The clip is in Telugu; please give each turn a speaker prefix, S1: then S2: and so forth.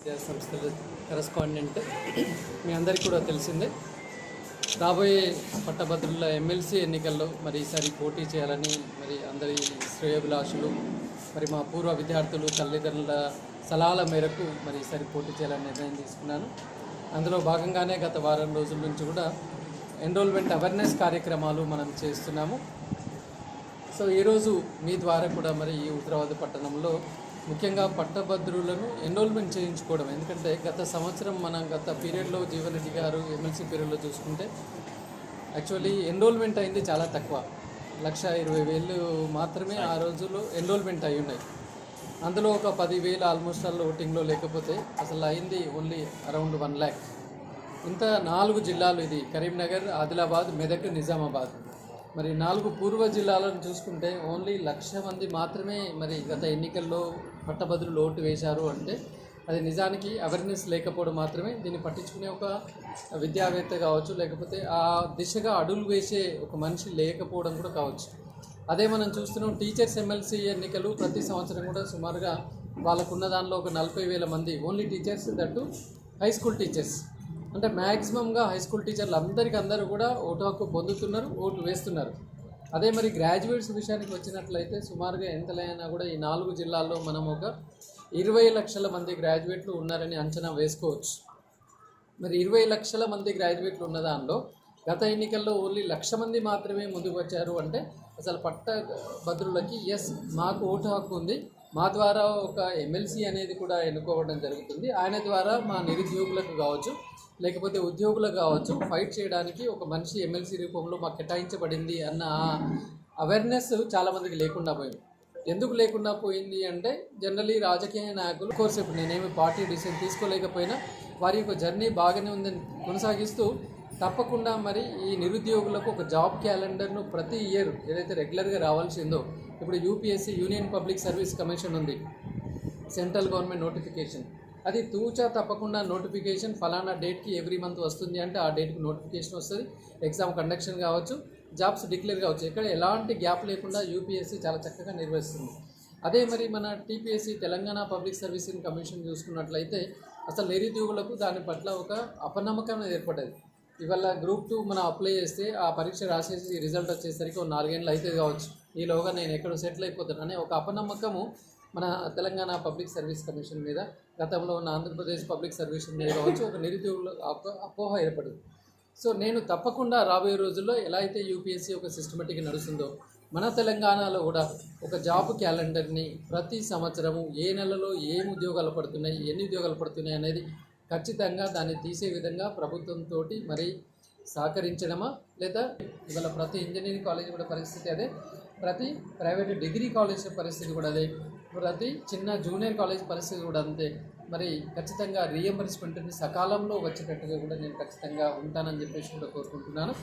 S1: సంస్థల కరెస్పాండెంట్ మీ అందరికీ కూడా తెలిసిందే. రాబోయే పట్టభద్రుల ఎమ్మెల్సీ ఎన్నికల్లో మరి ఈసారి పోటీ చేయాలని మరి అందరి శ్రేయోభిలాషులు, మరి మా పూర్వ విద్యార్థులు తల్లిదండ్రుల సలహాల మేరకు మరి ఈసారి పోటీ చేయాలని నిర్ణయం తీసుకున్నాను. అందులో భాగంగానే గత వారం రోజుల నుంచి కూడా ఎన్రోల్మెంట్ అవేర్నెస్ కార్యక్రమాలు మనం చేస్తున్నాము. సో ఈరోజు మీ ద్వారా కూడా మరి ఈ హుజరాబాద్ పట్టణంలో ముఖ్యంగా పట్టభద్రులను ఎన్రోల్మెంట్ చేయించుకోవడం. ఎందుకంటే గత సంవత్సరం మనం గత పీరియడ్లో జీవన్ రెడ్డి గారు ఎమ్మెల్సీ పీరియడ్లో చూసుకుంటే యాక్చువల్లీ ఎన్రోల్మెంట్ అయింది చాలా తక్కువ, 1,20,000 మాత్రమే ఆ రోజుల్లో ఎన్రోల్మెంట్ అయి ఉన్నాయి. అందులో ఒక 10,000 ఆల్మోస్ట్ ఆల్ ఓటింగ్లో లేకపోతే అసలు అయింది ఓన్లీ అరౌండ్ 1 lakh. ఇంత 4 జిల్లాలు, ఇది కరీంనగర్, ఆదిలాబాద్, మెదక్, నిజామాబాద్. మరి 4 పూర్వ జిల్లాలను చూసుకుంటే ఓన్లీ 1,00,000 మంది మాత్రమే మరి గత ఎన్నికల్లో పట్టభద్రులు ఓటు వేశారు అంటే అది నిజానికి అవేర్నెస్ లేకపోవడం మాత్రమే. దీన్ని పట్టించుకునే ఒక విద్యావేత్త కావచ్చు, లేకపోతే ఆ దిశగా అడుగులు వేసే ఒక మనిషి లేకపోవడం కూడా కావచ్చు. అదే మనం చూస్తున్నాం, టీచర్స్ ఎమ్మెల్సీ ఎన్నికలు ప్రతి సంవత్సరం కూడా సుమారుగా వాళ్ళకున్న దానిలో ఒక 40,000 మంది only teachers, that high school teachers. అంటే మ్యాక్సిమంగా హై స్కూల్ టీచర్లు అందరూ కూడా ఓటు హక్కు పొందుతున్నారు, ఓటు వేస్తున్నారు. అదే మరి గ్రాడ్యుయేట్స్ విషయానికి వచ్చినట్లయితే సుమారుగా ఎంతలైనా కూడా ఈ 4 జిల్లాల్లో మనం ఒక 20 లక్షల మంది గ్రాడ్యుయేట్లు ఉన్నారని అంచనా వేసుకోవచ్చు. మరి 20 లక్షల మంది గ్రాడ్యుయేట్లు ఉన్న దానిలో గత ఎన్నికల్లో ఓన్లీ 1,00,000 మంది మాత్రమే ముందుకు వచ్చారు అంటే అసలు పట్టభద్రులకి మాకు ఓటు హక్కు ఉంది, మా ద్వారా ఒక ఎమ్మెల్సీ అనేది కూడా ఎన్నుకోవడం జరుగుతుంది, ఆయన ద్వారా మా నిరుద్యోగులకు కావచ్చు, లేకపోతే ఉద్యోగులకు కావచ్చు, ఫైట్ చేయడానికి ఒక మనిషి ఎమ్మెల్సీ రూపంలో మాకు కేటాయించబడింది అన్న అవేర్నెస్ చాలామందికి లేకుండా పోయింది. ఎందుకు లేకుండా పోయింది అంటే జనరలీ రాజకీయ నాయకులు కోర్స్ ఇప్పుడు నేనేమి పార్టీ డిసిషన్ తీసుకోలేకపోయినా వారి యొక్క జర్నీ బాగానే ఉందని కొనసాగిస్తూ తప్పకుండా మరి ఈ నిరుద్యోగులకు ఒక జాబ్ క్యాలెండర్ను ప్రతి ఇయర్ ఏదైతే రెగ్యులర్గా రావాల్సిందో, ఇప్పుడు UPSC union public service commission ఉంది, సెంట్రల్ గవర్నమెంట్ నోటిఫికేషన్, అది తూచా తప్పకుండా నోటిఫికేషన్ ఫలానా డేట్కి ఎవ్రీ మంత్ వస్తుంది అంటే ఆ డేట్కి నోటిఫికేషన్ వస్తుంది. ఎగ్జామ్ కండక్షన్ కావచ్చు, జాబ్స్ డిక్లేర్ కావచ్చు, ఇక్కడ ఎలాంటి గ్యాప్ లేకుండా యూపీఎస్సీ చాలా చక్కగా నిర్వహిస్తుంది. అదే మరి మన TPSC Telangana public servicing commission చూసుకున్నట్లయితే అసలు నిరుద్యోగులకు దాని పట్ల ఒక అపనమ్మకం ఏర్పడ్డది. ఇవాళ గ్రూప్ 2 మనం అప్లై చేస్తే ఆ పరీక్ష రాసేసి రిజల్ట్ వచ్చేసరికి 4 ఏళ్ళు అయితే కావచ్చు, ఈలోగా నేను ఎక్కడ సెటిల్ అయిపోతాను అనే ఒక అపనమ్మకము మన తెలంగాణ పబ్లిక్ సర్వీస్ కమిషన్ మీద, గతంలో ఉన్న ఆంధ్రప్రదేశ్ పబ్లిక్ సర్వీస్ మీద కావచ్చు, ఒక నిరుద్యోగుల అపోహ ఏర్పడింది. సో నేను తప్పకుండా రాబోయే రోజుల్లో ఎలా అయితే యూపీఎస్సీ ఒక సిస్టమేటిక్గా నడుస్తుందో మన తెలంగాణలో కూడా ఒక జాబ్ క్యాలెండర్ని ప్రతి సంవత్సరము ఏ నెలలో ఏం ఉద్యోగాలు పడుతున్నాయి, ఎన్ని ఉద్యోగాలు పడుతున్నాయి అనేది ఖచ్చితంగా దాన్ని తీసే విధంగా ప్రభుత్వంతో మరి సహకరించడమా, లేదా ఇవాళ ప్రతి ఇంజనీరింగ్ కాలేజ్ కూడా పరిస్థితి అదే, ప్రతి ప్రైవేట్ డిగ్రీ కాలేజ్ పరిస్థితి కూడా అదే, ప్రతి చిన్న జూనియర్ కాలేజ్ పరిస్థితి కూడా అంతే. మరి ఖచ్చితంగా రీఎంబర్స్మెంట్ని సకాలంలో వచ్చేటట్టుగా కూడా నేను ఖచ్చితంగా ఉంటానని చెప్పేసి కూడా కోరుకుంటున్నాను.